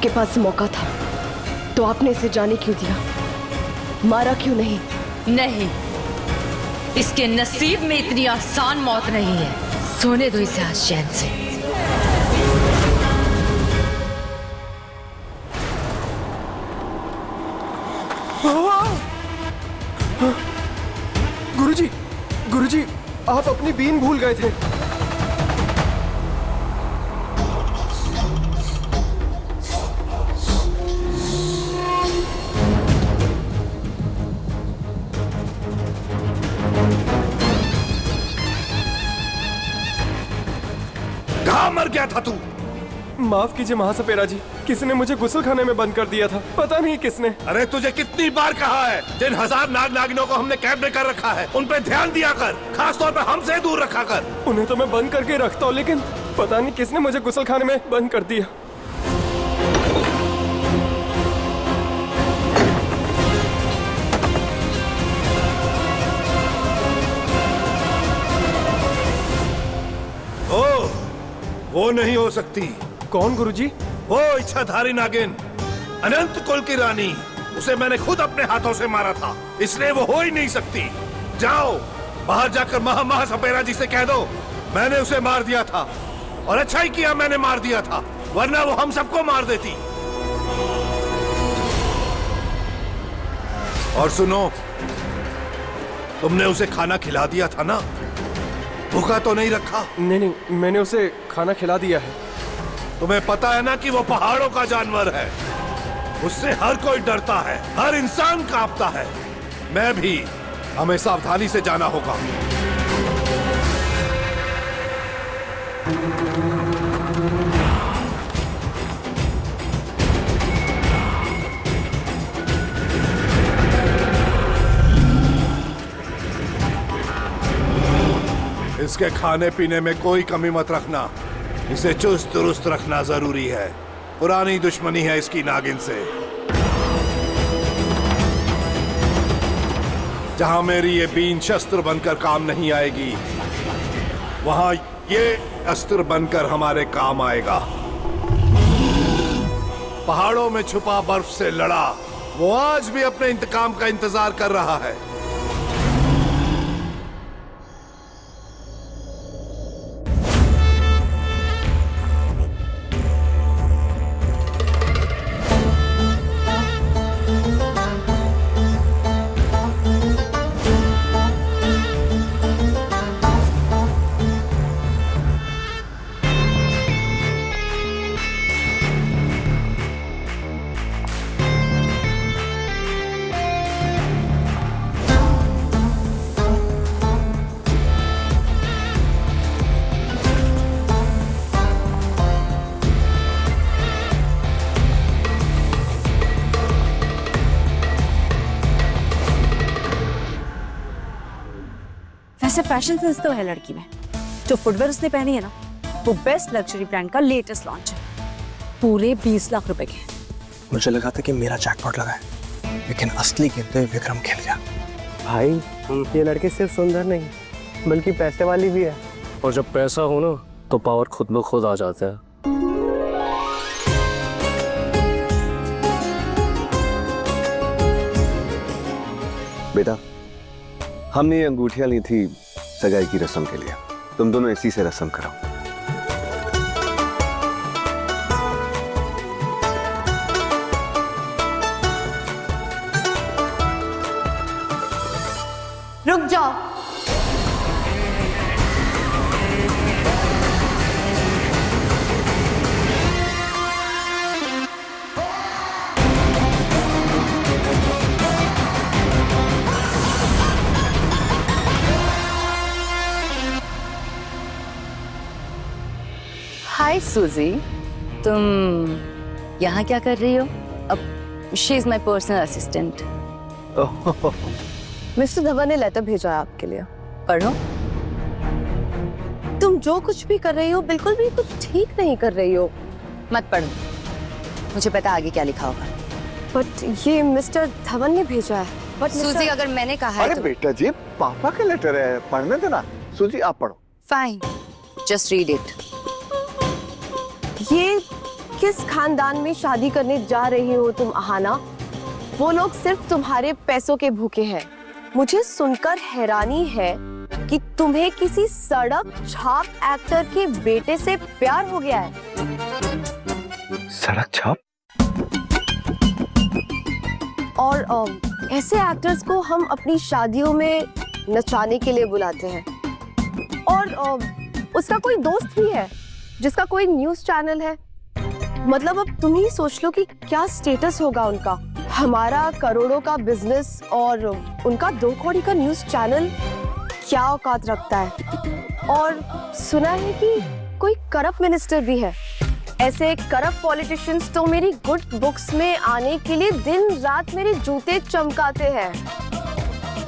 आपके पास मौका था तो आपने इसे जाने क्यों दिया? मारा क्यों नहीं? नहीं, इसके नसीब में इतनी आसान मौत नहीं है। सोने दो इसे आज चैन से। गुरुजी, गुरुजी, आप अपनी बीन भूल गए थे। कहाँ मर गया था तू? माफ कीजिए महासपेरा जी, किसी ने मुझे गुस्लखाने में बंद कर दिया था, पता नहीं किसने। अरे तुझे कितनी बार कहा है, जिन 1000 नाग नागिनों को हमने कैद में कर रखा है उन पे ध्यान दिया कर, खास तौर पे हमसे दूर रखा कर। उन्हें तो मैं बंद करके रखता हूँ, लेकिन पता नहीं किसने मुझे गुस्लखाने में बंद कर दिया। ओह, वो नहीं हो सकती। कौन गुरुजी? वो इच्छाधारी नागिन, अनंत कुल की रानी। उसे मैंने खुद अपने हाथों से मारा था, इसलिए वो हो ही नहीं सकती। जाओ बाहर जाकर महासपेरा जी से कह दो मैंने उसे मार दिया था, और अच्छा ही किया मैंने मार दिया था, वरना वो हम सबको मार देती। और सुनो, तुमने उसे खाना खिला दिया था ना? भूखा तो नहीं रखा? नहीं, मैंने उसे खाना खिला दिया है। तुम्हें पता है ना कि वो पहाड़ों का जानवर है, उससे हर कोई डरता है, हर इंसान कांपता है। मैं भी, हमें सावधानी से जाना होगा। इसके खाने पीने में कोई कमी मत रखना, इसे चुस्त दुरुस्त रखना जरूरी है। पुरानी दुश्मनी है इसकी नागिन से। जहां मेरी ये बीन शस्त्र बनकर काम नहीं आएगी, वहां ये अस्त्र बनकर हमारे काम आएगा। पहाड़ों में छुपा बर्फ से लड़ा, वो आज भी अपने इंतकाम का इंतजार कर रहा है। वैसे फैशन सेंस तो है लड़की में। जो फुटवेयर उसने पहनी है ना, वो बेस्ट लग्जरी ब्रांड का लेटेस्ट लॉन्च है, पूरे 20 लाख रुपए के। मुझे लगा था कि मेरा जैकपॉट लगा है, लेकिन असली गेम तो विक्रम खेल गया। भाई, ये लड़की सिर्फ सुंदर नहीं बल्कि पैसे वाली भी है। और जब पैसा हो ना तो पावर खुद ब खुद आ जाता है। बेटा, हमने ये अंगूठियां ली थी सगाई की रस्म के लिए, तुम दोनों इसी से रस्म कराओ। रुक जाओ। हाय सूजी, तुम यहाँ क्या कर रही हो? अब she is my personal assistant. Mister Dhawan ने लेटर भेजा है आपके लिए, पढ़ो। तुम जो कुछ भी कर रही हो बिल्कुल भी कुछ ठीक नहीं कर रही हो। मत पढ़ो, मुझे पता आगे क्या लिखा होगा। बट ये मिस्टर धवन ने भेजा है। बट सूजी, अगर मैंने कहा है अरे तो बेटा जी, पापा का लेटर है, पढ़ने देना। सूजी आप पढ़ो। Fine, just read it. ये किस खानदान में शादी करने जा रही हो तुम अहाना? वो लोग सिर्फ तुम्हारे पैसों के भूखे हैं। मुझे सुनकर हैरानी है कि तुम्हें किसी सड़क छाप एक्टर के बेटे से प्यार हो गया है। सड़क छाप? और ऐसे एक्टर्स को हम अपनी शादियों में नचाने के लिए बुलाते हैं। और उसका कोई दोस्त भी है जिसका कोई न्यूज़ चैनल है। मतलब अब तुम ही सोच लो कि क्या स्टेटस होगा उनका। हमारा करोड़ों का बिजनेस और उनका 2 कौड़ी का न्यूज़ चैनल क्या औकात रखता है। और सुना है कि कोई करप्ट मिनिस्टर भी है। ऐसे करप्ट पॉलिटिशियंस तो मेरी गुड बुक्स में आने के लिए दिन रात मेरे जूते चमकाते हैं।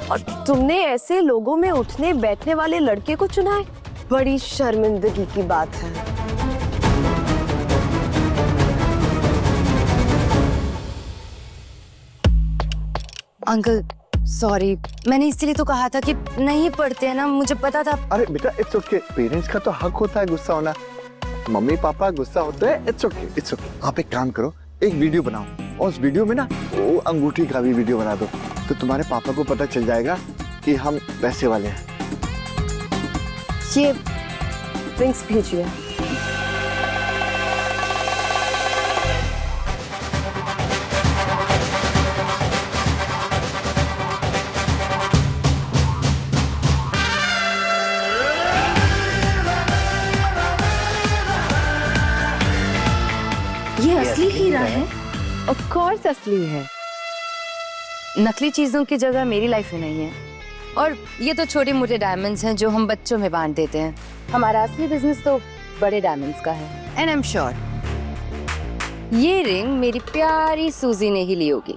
और तुमने ऐसे लोगों में उठने बैठने वाले लड़के को चुना है। बड़ी शर्मिंदगी की बात है। अंकल सॉरी, मैंने इसलिए तो कहा था कि नहीं पढ़ते हैं ना, मुझे पता था। अरे बेटा इट्स ओके, पेरेंट्स का तो हक होता है गुस्सा होना। मम्मी पापा गुस्सा होते हैं, इट्स ओके इट्स ओके। आप एक काम करो, एक वीडियो बनाओ और उस वीडियो में ना वो अंगूठी का भी वीडियो बना दो, तो तुम्हारे पापा को पता चल जाएगा कि हम पैसे वाले हैं। ये ड्रिंक्स भेजिए। ये असली हीरा है? ऑफ कोर्स असली है। नकली चीजों की जगह मेरी लाइफ में नहीं है। और ये तो छोटे मोटे डायमंड्स हैं जो हम बच्चों में बांध देते हैं। हमारा असली बिजनेस तो बड़े डायमंड्स का है। एंड आई एम श्योर ये रिंग मेरी प्यारी सूजी ने ही ली होगी,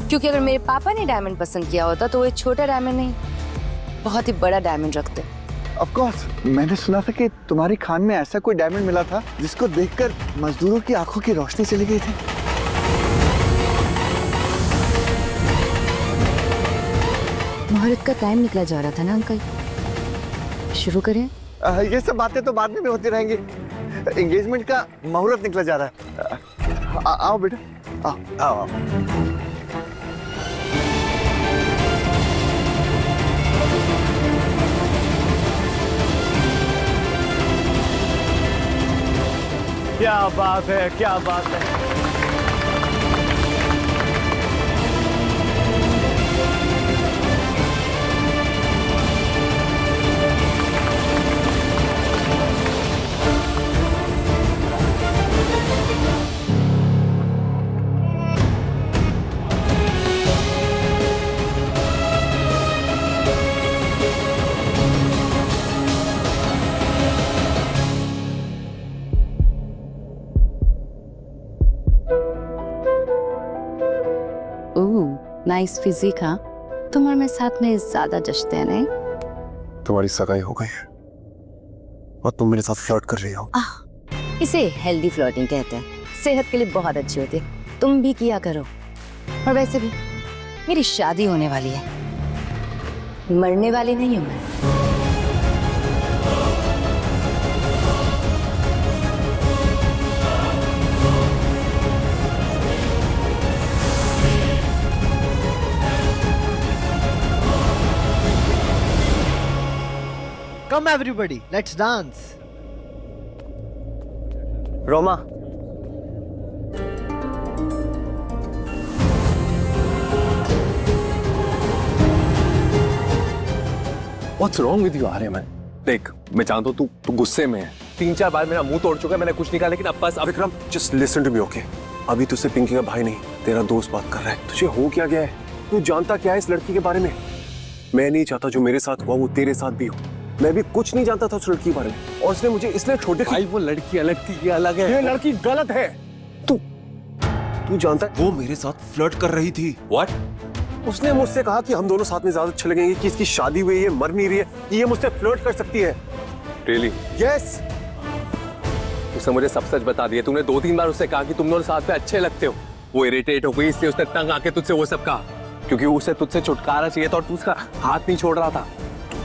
क्योंकि अगर मेरे पापा ने डायमंड पसंद किया होता तो वो एक छोटा डायमंड नहीं, बहुत ही बड़ा डायमंड रखते। ऑफ कोर्स, मैंने सुना था कि तुम्हारी खान में ऐसा कोई डायमंड मिला था जिसको देखकर मजदूरों की आंखों की रोशनी चली गई थी। मुहूर्त का टाइम निकला जा रहा था ना अंकल, शुरू करें? ये सब बातें तो बाद में भी होती रहेंगी। एंगेजमेंट का मुहूर्त निकला जा रहा है। आओ बेटा, आओ आओ। क्या बात है, क्या बात है। Nice physique. हाँ, तुम और मैं साथ में ज्यादा जचते हैं नहीं? तुम्हारी सगाई हो गई है और तुम मेरे साथ फ्लर्ट कर रही हो। इसे हेल्दी फ्लर्टिंग कहते हैं, सेहत के लिए बहुत अच्छी होती है। तुम भी किया करो। और वैसे भी मेरी शादी होने वाली है, मरने वाली नहीं हूं मैं। Come everybody, let's dance. Roma, What's wrong with you Aryaman? देख, मैं जानता हूँ तू गुस्से में है। 3-4 बार मेरा मुंह तोड़ चुका है, मैंने कुछ नहीं कहा, लेकिन अब बस Vikram, just listen to me, okay? अभी तुझसे पिंकी का भाई नहीं, तेरा दोस्त बात कर रहा है। तुझे हो क्या गया है? तू जानता क्या है इस लड़की के बारे में? मैं नहीं चाहता जो मेरे साथ हुआ वो तेरे साथ भी हो। मैं भी कुछ नहीं जानता था उस लड़की के बारे में, और उसने मुझे इसलिए छोड़ दिया। भाई वो लड़की अलग थी, ये अलग है। ये लड़की गलत है। तू जानता है वो मेरे साथ फ्लर्ट कर रही थी। What? उसने मुझसे कहा कि हम दोनों साथ में ज्यादा अच्छे लगेंगे, कि इसकी शादी हुई है, मर नहीं रही है, कि ये मुझसे फ्लर्ट कर सकती है। Really? यस। उसने मुझे सब सच बता दिया। तूने 2-3 बार उससे कहा कि तुम दोनों साथ में अच्छे लगते हो। वो इरिटेट हो गई, इसलिए उसने तंग आके तुझसे वो सब कहा, क्योंकि उसे तुझसे छुटकारा चाहिए था और तू उसका हाथ नहीं छोड़ रहा था।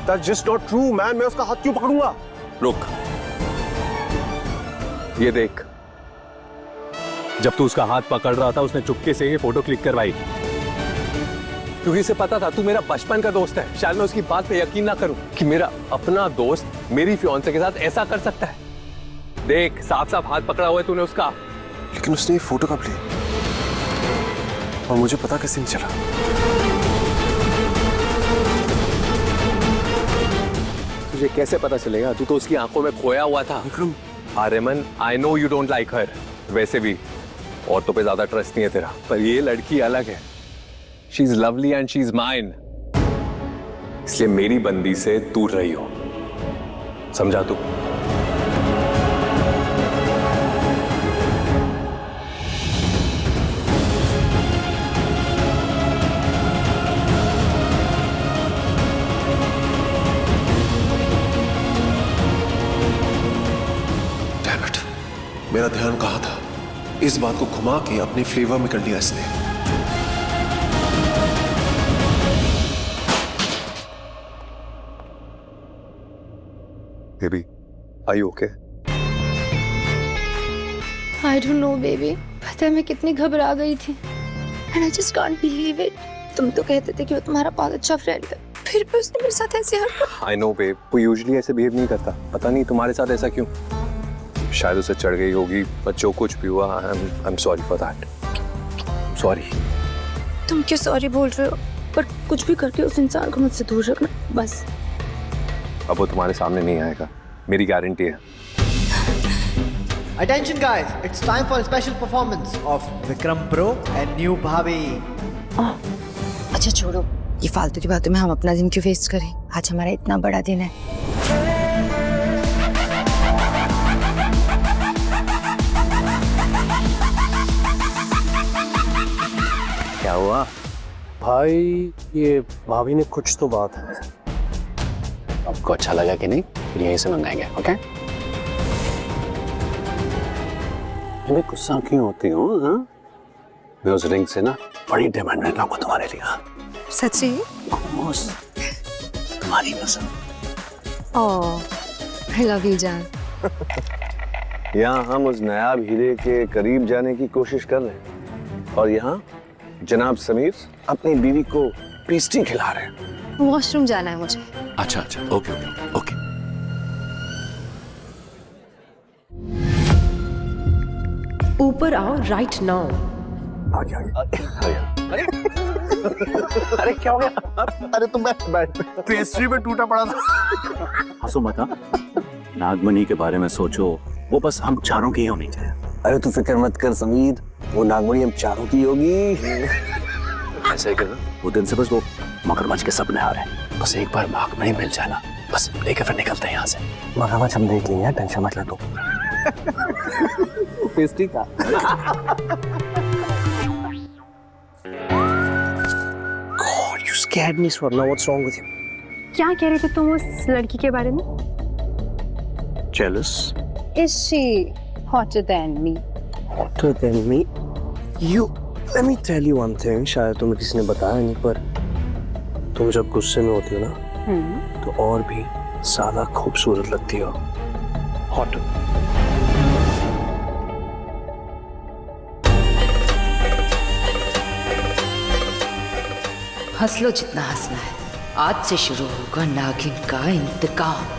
That's just not true, man. मैं उसका हाथ क्यों पकड़ूंगा? रुक, ये देख, जब तू उसका हाथ पकड़ रहा था उसने चुपके से ये फोटो क्लिक करवाई, क्योंकि इसे पता था तू मेरा बचपन का दोस्त है। शायद मैं उसकी बात पे यकीन ना करूं कि मेरा अपना दोस्त मेरी फियांसे के साथ ऐसा कर सकता है। देख, साफ साफ हाथ पकड़ा हुआ है तूने उसका। लेकिन उसने ये फोटो कब ली और मुझे पता कैसे नहीं चला? तुझे कैसे पता चलेगा? तू तो उसकी आंखों में खोया हुआ था। Vikram, Aryaman, I know you don't like her. वैसे भी औरतों पे ज्यादा ट्रस्ट नहीं है तेरा, पर ये लड़की अलग है। She is lovely and she is mine. इसलिए मेरी बंदी से दूर रही हो, समझा तू? Damn it, मेरा ध्यान कहाँ था? इस बात को घुमा के अपने फ्लेवर में कर लिया इसने। Baby, are you okay? I don't know, baby. पता है मैं कितनी घबरा गई थी। And I just can't believe it. तुम तो कहते थे कि वो तुम्हारा बहुत अच्छा फ्रेंड है, फिर भी उसने मेरे साथ ऐसे हरकत। आई नो बेब, वो यूजुअली ऐसे बिहेव नहीं करता। पता नहीं तुम्हारे साथ ऐसा क्यों? शायद उसे चढ़ गई होगी, पर जो कुछ भी हुआ, I am sorry for that. Sorry. तुम क्यों सॉरी बोल रहे हो? पर कुछ भी करके उस इंसान को मुझसे दूर रखना, बस। अब वो तुम्हारे सामने नहीं आएगा, मेरी गारंटी है। Attention guys, it's time for a special performance of Vikram Bro and new Bhabhi. अच्छा छोड़ो, ये फालतू की बातों में हम अपना दिन क्यों वेस्ट करें? आज हमारा इतना बड़ा दिन है। क्या हुआ भाई? ये भाभी ने कुछ तो बात है। आपको अच्छा लगा कि नहीं? फिर यहीं से मंगाएंगे, ओके? मैं गुस्सा क्यों होती हूँ? हाँ, मैं उस रिंग से ना बड़ी डिमांड में लाऊंगा तुम्हारे लिए। सच्ची? तुम्हारी पसंद। ओह, आई लव यू जान। यहाँ हम उस नायाब हीरे के करीब जाने की कोशिश कर रहे हैं और यहाँ जनाब समीर अपनी बीवी को पेस्ट्री खिला रहे हैं। वॉशरूम जाना है मुझे। अच्छा अच्छा, ओके ओके ओके। ऊपर आओ राइट नाउ। अरे क्या हो गया? अरे तुम बैठ। पेस्ट्री पे टूटा पड़ा था। हंसो मत। नागमणि के बारे में सोचो, वो बस हम चारों की होनी चाहिए। अरे तू फिक्र मत कर समीर, वो नागमणि हम चारों की होगी। ऐसे कर, वो दिन से बस वो मगरमच्छ के सपने आ रहे हैं। बस एक बार नागमणि मिल जाना, बस लेकर फिर निकलते हैं यहाँ से। मगरमच्छ हम देख लेंगे, टेंशन मत ले तू। पेस्ट्री का God, you scared me, Swarna. What's wrong with you? क्या कह रहे थे तुम उस लड़की के बारे में? Jealous? Is she hotter than me? Hotter than me? You, let me tell you one thing. शायद तुम्हें किसी ने बताया नहीं, पर तुम जब गुस्से में होती हो ना, तो और भी ज्यादा खूबसूरत लगती हो। Hotter. हंस लो जितना हंसना है। आज से शुरू होगा नागिन का इंतकाम।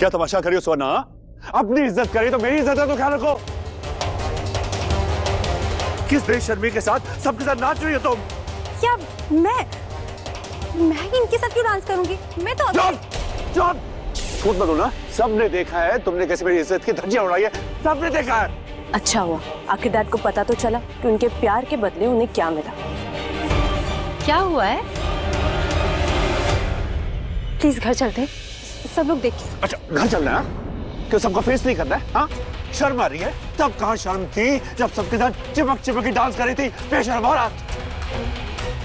क्या तमाशा करियो सोना? अपनी इज्जत करी तो मेरी इज्जत का तो ख्याल रखो। किस बेशर्मी के साथ सबके साथ नाच रही हो तुम? क्या मैं इनके साथ क्यों डांस करूंगी? मैं तो चुप खुद बोलो ना। सबने देखा है तुमने कैसे मेरी इज्जत की धज्जियां उड़ाई है, सबने देखा है। अच्छा हुआ आखिर डैड को पता तो चला कि उनके प्यार के बदले उन्हें क्या मिला। क्या हुआ है? प्लीज घर चलते, सब लोग देखिए। अच्छा घर चलना है? क्यों सबका फेस नहीं करना है? हाँ शर्म आ रही है? तब कहाँ शर्म थी जब सबके साथ चिपक चिपक के डांस कर रही थी बेशर्म औरत।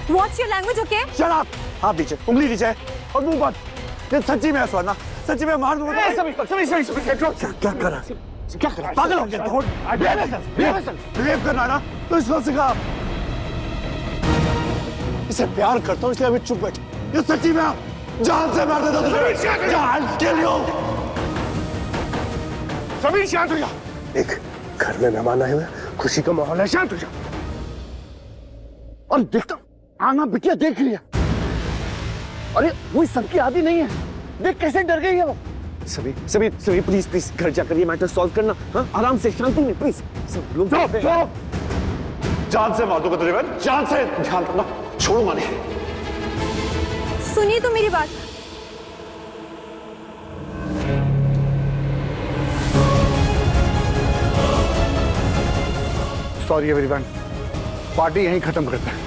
What's your language, okay? Shut up! हाथ नीचे, उंगली नीचे और मुंह बंद। ये सच्ची में है स्वर्ण, सच्ची में मार दूंगा। सभी क्या कर रहा है? क्या कर रहा है? पागल हो गया? बिहेव करना ना तो इसको सिखा। इसे प्यार करता हूँ इसलिए अभी चुप बैठ। ये सच्ची में जान से मार देता तुझे। जान kill you। सभी शांत हो जा। देख घर में मेहमान आए हुए, खुशी का माहौल है, शांत हो जा। और देखता आना बिटिया देख लिया। अरे वो सबकी आदि नहीं है, देख कैसे डर गई है वो। सभी प्लीज घर जाकर ये मैटर सॉल्व करना। हाँ आराम से शांति में प्लीज। सब लोग जान से मार दूंगा तुझे मैं, जान से। ध्यान रखना, छोड़ो माने। सुनिए तो मेरी बात। सॉरी एवरीवन, पार्टी यहीं खत्म करते हैं।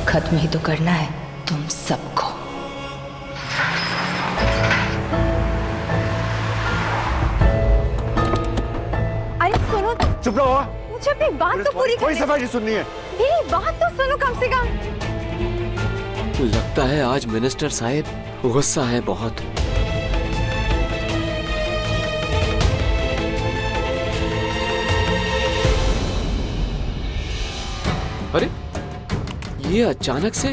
खत्म ही तो करना है तुम सबको। अरे सुनो, चुप रहो। मुझे अपनी बात तो पूरी कोई सफाई नहीं सुननी है। मेरी बात तो सुनो कम से कम। लगता है आज मिनिस्टर साहब गुस्सा है बहुत। अरे ये अचानक से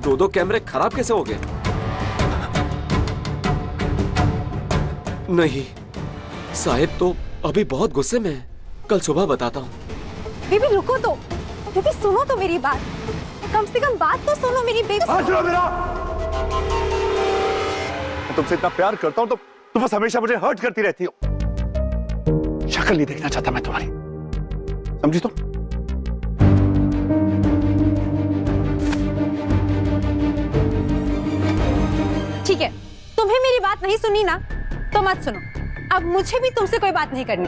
दो कैमरे खराब कैसे हो गए? नहीं, साहिब तो अभी बहुत गुस्से में है। कल सुबह बताता हूँ। बेबी रुको तो, बेबी सुनो तो मेरी बात। कम से कम बात तो सुनो मेरी बेबी। मेरा मैं तुमसे इतना प्यार करता हूँ तो तुम बस हमेशा मुझे हर्ट करती रहती हो। शक्ल नहीं देखना चाहता मैं तुम्हारी, समझी तो? ठीक है, तुम्हें मेरी बात नहीं सुनी ना तो मत सुनो। अब मुझे भी तुमसे कोई बात नहीं करनी।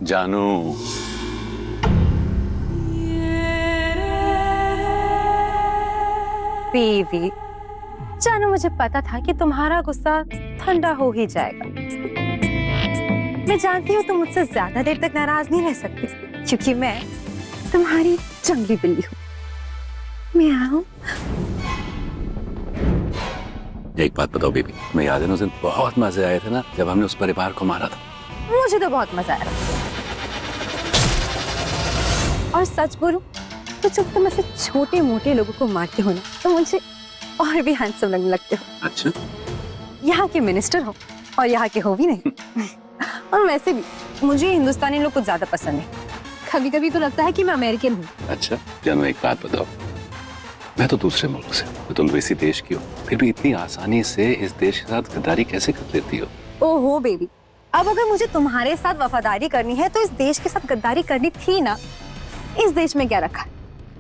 जानू, बेबी जानू, मुझे पता था कि तुम्हारा गुस्सा ठंडा हो ही जाएगा। मैं जानती हूँ तुम मुझसे ज्यादा देर तक नाराज नहीं रह सकती, क्योंकि मैं तुम्हारी जंगली बिल्ली हूँ। मैं आऊँ? एक बात बताओ बेबी, मैं याद है ना उस दिन बहुत मजे आए थे ना जब हमने उस परिवार को मारा था। मुझे तो बहुत मजा आया। और सच बोलूं तो जब तुम ऐसे छोटे मोटे लोगों को मारते हो ना तो मुझे और भी हैंडसम लगने लगते हो। अच्छा, यहाँ के मिनिस्टर हो और यहाँ के हो भी नहीं। और वैसे भी मुझे हिंदुस्तानी लोग कुछ ज्यादा पसंद है। कभी कभी तो लगता है कि मैं अमेरिकन हूँ। अच्छा जानू, एक बात बताओ, मैं तो दूसरे मुल्क से, तुम इसी देश की हो, फिर भी इतनी आसानी से इस देश के साथ गद्दारी कैसे कर लेती हो? ओहो बेबी, अब अगर मुझे तुम्हारे साथ वफादारी करनी है तो इस देश के साथ गद्दारी करनी थी ना। इस देश में क्या रखा है?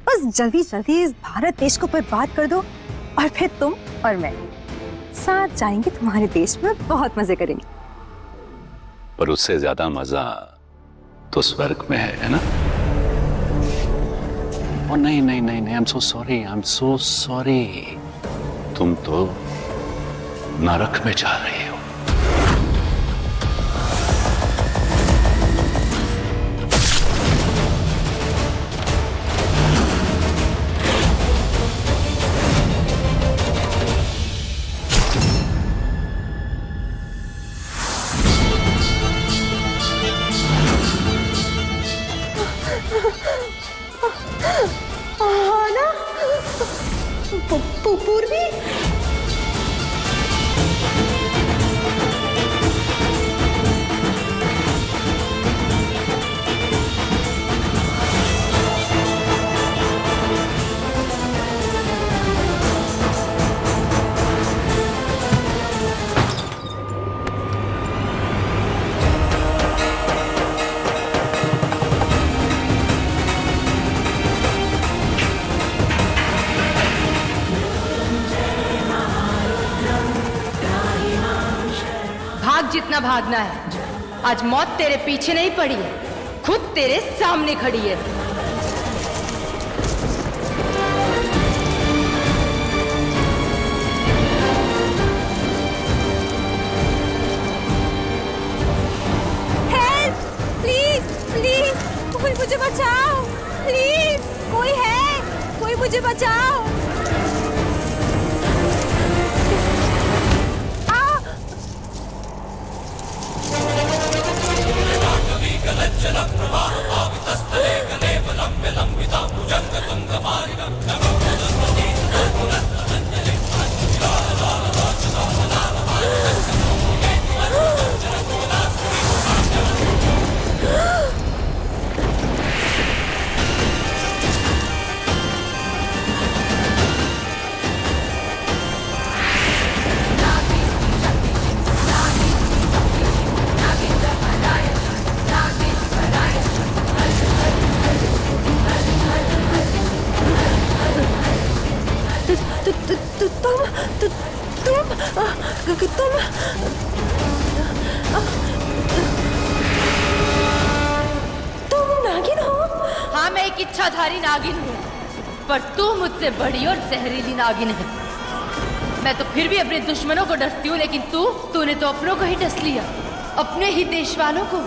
बस जल्दी जल्दी इस भारत देश को बर्बाद कर दो और फिर तुम और मैं साथ जाएंगे तुम्हारे देश में, बहुत मजे करेंगे। पर उससे ज्यादा मजा तो स्वर्ग में है ना? ओ नहीं नहीं नहीं नहीं, I am so sorry, I am so sorry. तुम तो नरक में जा रही हो। पूर्वी भाग जितना भागना है। आज मौत तेरे पीछे नहीं पड़ी है, खुद तेरे सामने खड़ी है। हेल्प, प्लीज प्लीज, कोई मुझे बचाओ, प्लीज कोई है, कोई मुझे बचाओ। तुम नागिन हो? हाँ, मैं एक इच्छाधारी नागिन हूँ, पर तू मुझसे बड़ी और जहरीली नागिन है। मैं तो फिर भी अपने दुश्मनों को डसती हूँ, लेकिन तूने तो अपनों को ही डस लिया, अपने ही देश वालों को।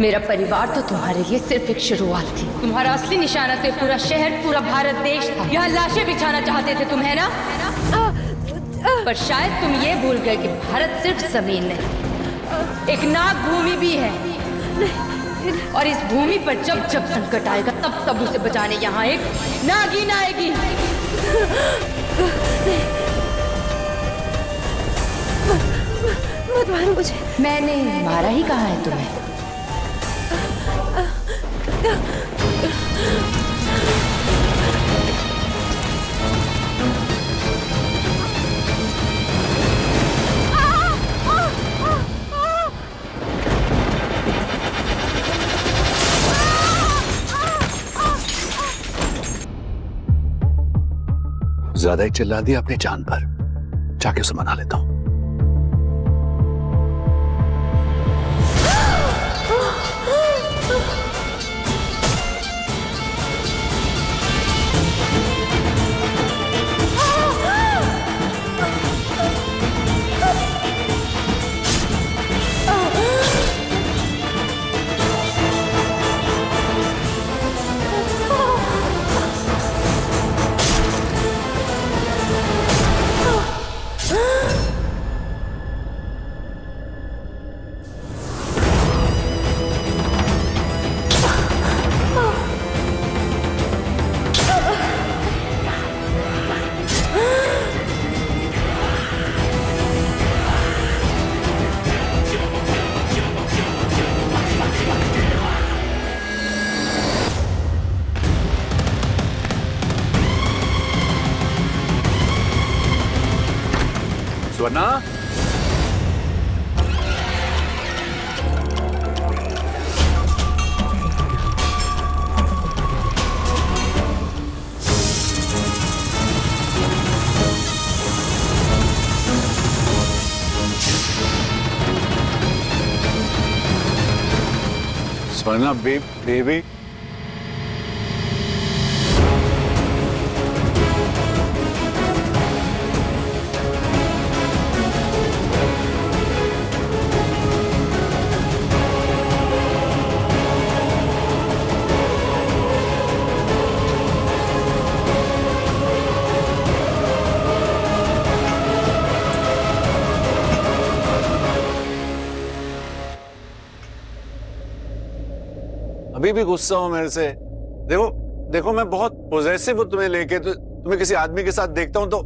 मेरा परिवार तो तुम्हारे लिए सिर्फ एक शुरुआत थी। तुम्हारा असली निशाना तो पूरा शहर, पूरा भारत देश था। यहाँ लाशें बिछाना चाहते थे तुम, है ना? पर शायद तुम ये भूल गए कि भारत सिर्फ जमीन नहीं, एक नाग भूमि भी है। और इस भूमि पर जब जब संकट आएगा, तब तब उसे बचाने यहाँ एक नागिन आएगी। मत मारो मुझे। मैंने मारा ही कहा है तुम्हें। ज्यादा ही चिल्ला दिया अपनी जान पर, जाके उसे मना लेता हूं। स्वर्णा बेबी अभी भी गुस्सा हो मेरे से। देखो देखो मैं बहुत पॉजेसिव हूं तुम्हें लेके, तो तुम्हें किसी आदमी के साथ देखता हूं तो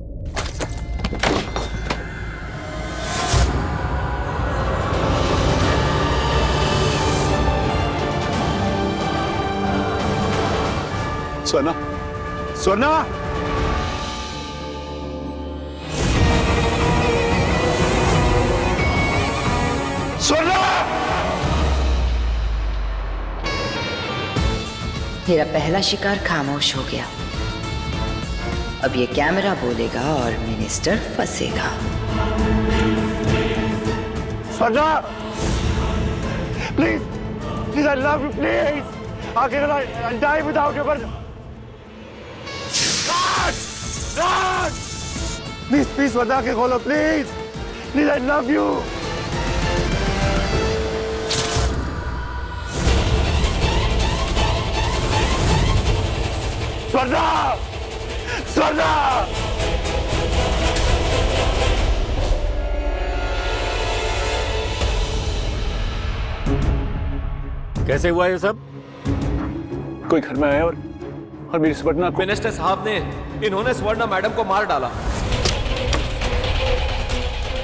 स्वर्णा स्वर्णा स्वर्णा मेरा पहला शिकार खामोश हो गया। अब ये कैमरा बोलेगा और मिनिस्टर फंसेगा। Swarna please please I love you please आगे I die without your please please Swarna के खोलो please please I love you Swarna Swarna कैसे हुआ ये सब? कोई घर में आया और मेरी स्वर्णा को मिनिस्टर साहब ने इन्होंने स्वर्णा मैडम को मार डाला।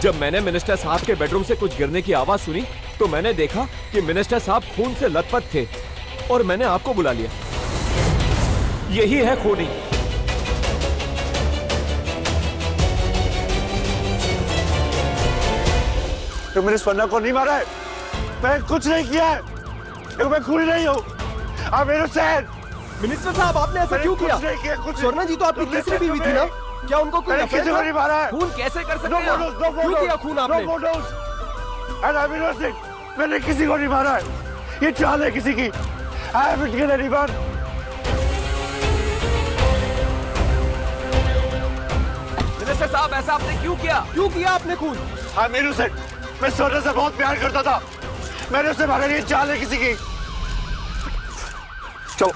जब मैंने मिनिस्टर साहब के बेडरूम से कुछ गिरने की आवाज सुनी तो मैंने देखा कि मिनिस्टर साहब खून से लथपथ थे और मैंने आपको बुला लिया। यही है खूनी। तो मैंने स्वर्णा को नहीं मारा है, मैं कुछ नहीं किया है, मैं खूनी नहीं हूँ। आप मेरे साथ मिनिस्टर साहब आपने ऐसा क्यों किया? स्वर्णा जी तो आपकी तीसरी बीवी थी ना? क्या उनको कोई किसी को नहीं मारा है? खून कैसे कर सकते हैं? क्यों किया खून आपने? मैंने किसी को नहीं मारा है, ये चाल है किसी की। I haven't killed anyone. Minister साहब ऐसा आपने क्यों किया? क्यों किया आपने खून? हाँ मेरू सेठ, मैं स्वर्णा से बहुत प्यार करता था, मैंने उससे मारा। ये चाल है किसी की। चलो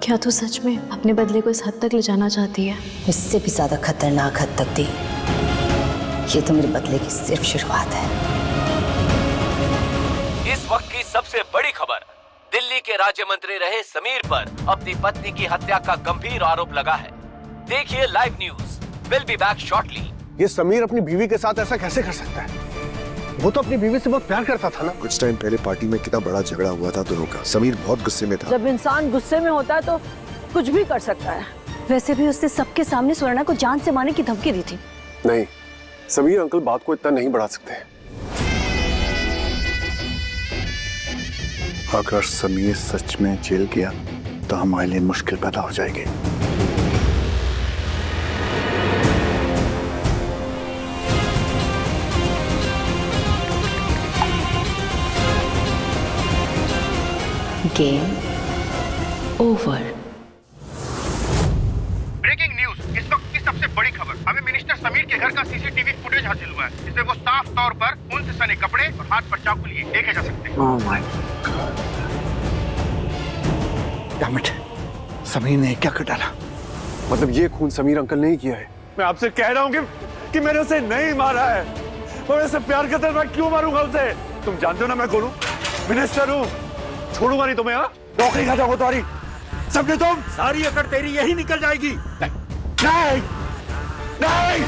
क्या तू सच में अपने बदले को इस हद तक ले जाना चाहती है? इससे भी ज्यादा खतरनाक हद तक दी। ये तो मेरे बदले की सिर्फ शुरुआत है। इस वक्त की सबसे बड़ी खबर, दिल्ली के राज्य मंत्री रहे समीर पर अपनी पत्नी की हत्या का गंभीर आरोप लगा है। देखिए live news, will be back shortly. ये समीर अपनी बीवी के साथ ऐसा कैसे कर सकता है? वो तो अपनी बीवी से बहुत प्यार करता था ना। कुछ टाइम पहले पार्टी में कितना बड़ा झगड़ा हुआ था दोनों का। समीर बहुत गुस्से में था। जब इंसान गुस्से में होता है तो कुछ भी कर सकता है। वैसे भी उसने सबके सामने स्वर्णा को जान से मारने की धमकी दी थी। नहीं, समीर अंकल बात को इतना नहीं बढ़ा सकते। अगर समीर सच में जेल गया तो हमारे लिए मुश्किल पैदा हो जाएगी। Game over. ब्रेकिंग न्यूज, इस वक्त की सबसे बड़ी खबर। हमें मिनिस्टर समीर के घर का सीसीटीवी फुटेज हासिल हुआ है, जिसमें वो साफ तौर पर खून से सने कपड़े और हाथ पर चाकू लिए देखे जा सकते हैं। Oh my damn it, Sameer ने क्या कर डाला? मतलब ये खून समीर अंकल ने ही किया है? मैं आपसे कह रहा हूँ कि मैंने उसे नहीं मारा है। वो मेरे से प्यार करता है, मैं क्यों मारूंगा उसे? तुम जानते हो ना मैं कौन हूँ? मिनिस्टर हूँ, छोड़ूंगा नहीं तुम्हें। हाँ, नौकरी खा जाओगे तुम्हारी। समझे तुम? सारी अकड़ तेरी यही निकल जाएगी। नहीं नहीं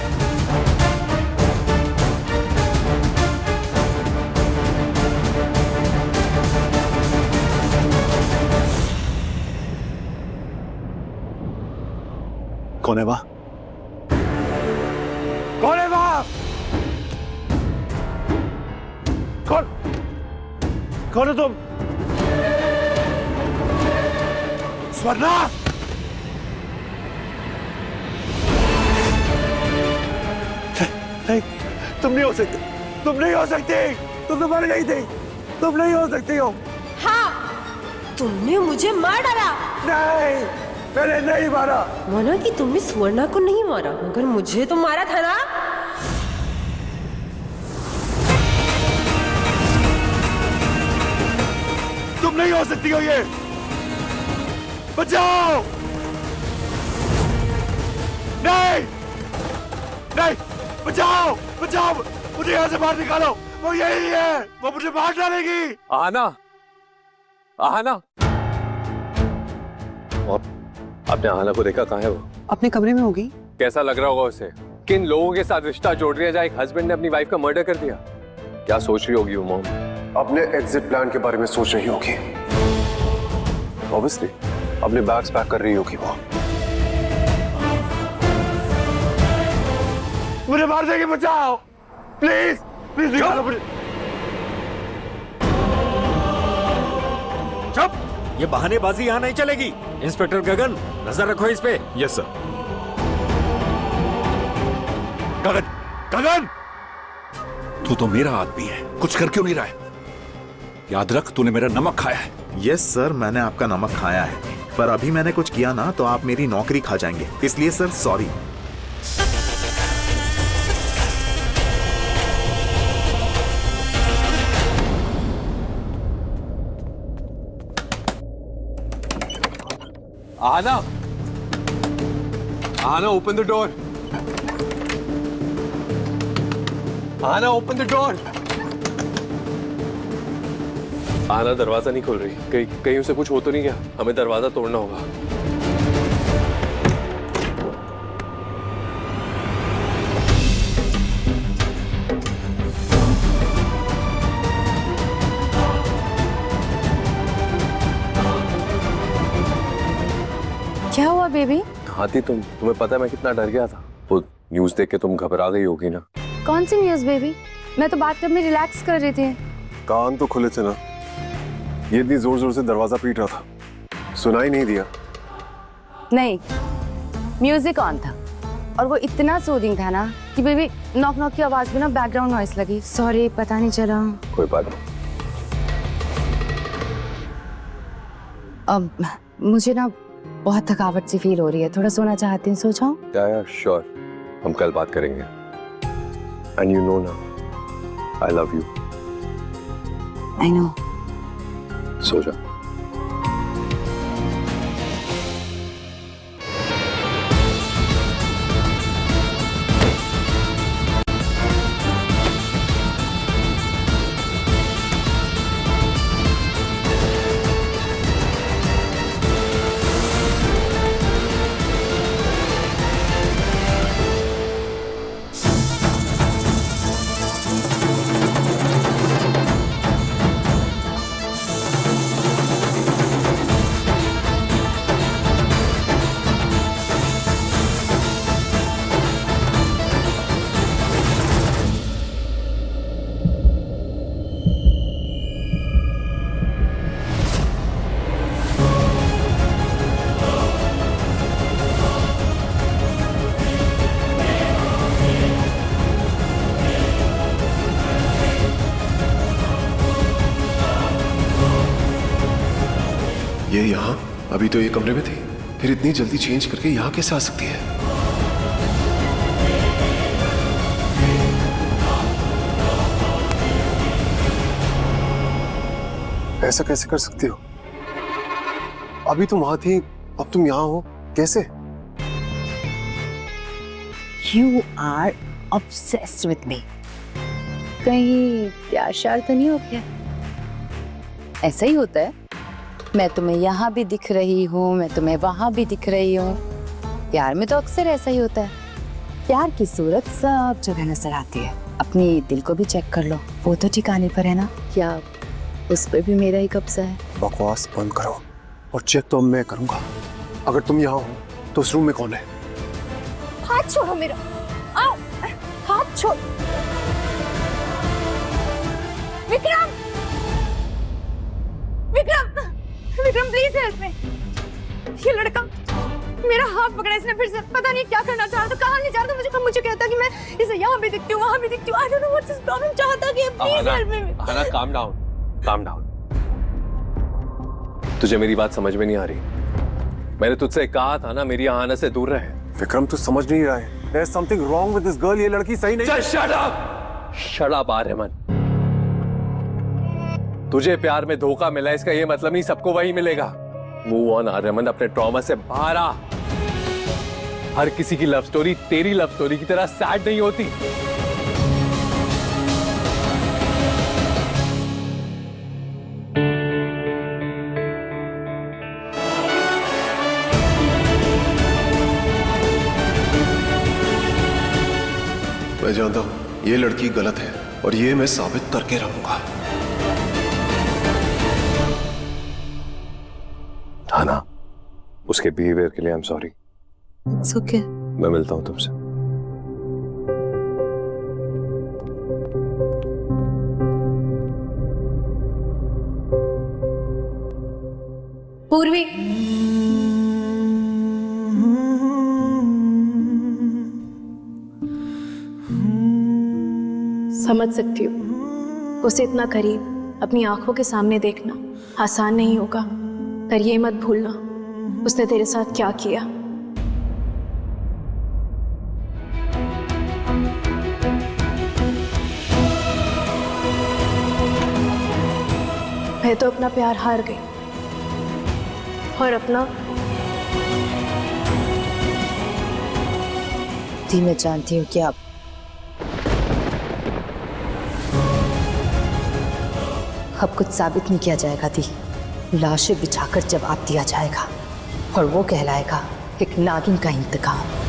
कौन है वहां? कौन है वहां? कौन है तुम? स्वर्णा! नहीं तुम नहीं हो सकते, तुम नहीं हो सकते, तुम तो मर गई थी, तुम नहीं हो सकती हो। हाँ, तुमने मुझे मार डाला। नहीं, मैंने नहीं मारा। माना कि तुमने सुवर्णा को नहीं मारा, मगर मुझे तो मारा था ना। तुम नहीं हो सकती हो ये। बचाओ! नहीं, नहीं, बचाओ, बचाओ, मुझे यहाँ से बाहर निकालो। वो यही है, वो मुझे मार डालेगी। आना, आना। आपने आना को देखा? कहाँ है वो? अपने कमरे में होगी। कैसा लग रहा होगा उसे? किन लोगों के साथ रिश्ता जोड़ दिया जाए? एक हस्बैंड ने अपनी वाइफ का मर्डर कर दिया। क्या सोच रही होगी वो मॉम? अपने एग्जिट प्लान के बारे में सोच रही होगी। ऑब्वियसली अपने बैग्स पैक कर रही होगी वो। मुझे मार देगी, बचाओ प्लीज, प्लीज निकालो मुझे। चुप! ये बहानेबाजी यहाँ नहीं चलेगी। इंस्पेक्टर गगन, नजर रखो इस पे। Yes sir. गगन, गगन, तू तो मेरा आदमी है, कुछ कर क्यों नहीं रहा है? याद रख, तूने मेरा नमक खाया है। यस सर, मैंने आपका नमक खाया है, पर अभी मैंने कुछ किया ना तो आप मेरी नौकरी खा जाएंगे, इसलिए सर सॉरी। आना, आना, ओपन द डोर। आना, ओपन द डोर। आना दरवाजा नहीं खोल रही। कहीं उसे कुछ हो तो नहीं गया? हमें दरवाजा तोड़ना होगा। क्या हुआ बेबी? हाथी, तुम्हें पता है मैं कितना डर गया था? वो न्यूज़ देख के तुम घबरा गई होगी ना? कौन सी न्यूज़ बेबी? मैं तो बाथटब में रिलैक्स कर रही थी। कान तो खुले थे ना। ये इतनी जोर जोर से दरवाजा पीट रहा था, सुनाई नहीं दिया? नहीं, म्यूजिक ऑन था और वो इतना सूदिंग था ना कि बेबी नॉक नॉक की आवाज में ना बैकग्राउंड नॉइस लगी। सॉरी, पता नहीं चला। कोई बात नहीं। अब मुझे ना बहुत थकावट सी फील हो रही है, थोड़ा सोना चाहती हूँ, सो जाऊं? या श्योर, हम कल बात करेंगे। एंड यू नो ना, I love you. I know. सो जा। ये यहाँ अभी तो ये कमरे में थी, फिर इतनी जल्दी चेंज करके यहाँ कैसे आ सकती है? ऐसा कैसे कर सकती हो? अभी तुम वहां थी, अब तुम यहाँ हो, कैसे? You are obsessed with me. कहीं प्यार शार तो नहीं हो गया? ऐसा ही होता है, मैं तुम्हें यहाँ भी दिख रही हूँ, मैं तुम्हें वहां भी दिख रही हूँ। प्यार में तो अक्सर ऐसा ही होता है। प्यार की सूरत सब जगह नजर आती है। अपनी दिल को भी चेक कर लो, वो तो ठिकाने पर है ना? क्या उस पर भी मेरा ही कब्जा है? बकवास बंद करो और चेक तो मैं करूंगा। अगर तुम यहाँ हो तो उस रूम में कौन है? हाथ छोड़ो मेरा, आओ, हाथ छोड़। Vikram, Vikram, Vikram please help me. ये लड़का मेरा हाथ पकड़ा इसने फिर से, पता नहीं क्या करना चाह रहा था, कहाँ ले जा रहा था। मुझे कहता कि मैं इसे यहाँ यहाँ भी दिखती हूँ, वहाँ भी दिखती हूँ। I don't know what's his problem। चाहता कि प्लीज हेल्प मी। आना, calm down, calm down। तुझे मेरी बात समझ में नहीं आ रही। मैंने तुझसे कहा था ना मेरी आना से दूर रहे। विक्रम तू समझ नहीं रहा है। There's something wrong with this girl। ये लड़की सही नहीं। Just shut up! Shut up, Aryaman. तुझे प्यार में धोखा मिला इसका ये मतलब नहीं सबको वही मिलेगा। Move on आर्यमन, अपने ट्रॉमा से बाहर आ। हर किसी की लव स्टोरी तेरी लव स्टोरी की तरह सैड नहीं होती। मैं जानता हूं ये लड़की गलत है और ये मैं साबित करके रहूंगा। हाँ ना, उसके बिहेवियर के लिए I am sorry. It's okay। मैं मिलता हूं तुमसे। पूर्वी, समझ सकती हूँ उसे इतना करीब अपनी आंखों के सामने देखना आसान नहीं होगा, पर ये मत भूलना उसने तेरे साथ क्या किया। मैं तो अपना प्यार हार गई और अपना दी, मैं जानती हूँ कि अब कुछ साबित नहीं किया जाएगा दी। लाशें बिछाकर जवाब दिया जाएगा और वो कहलाएगा एक नागिन का इंतकाम।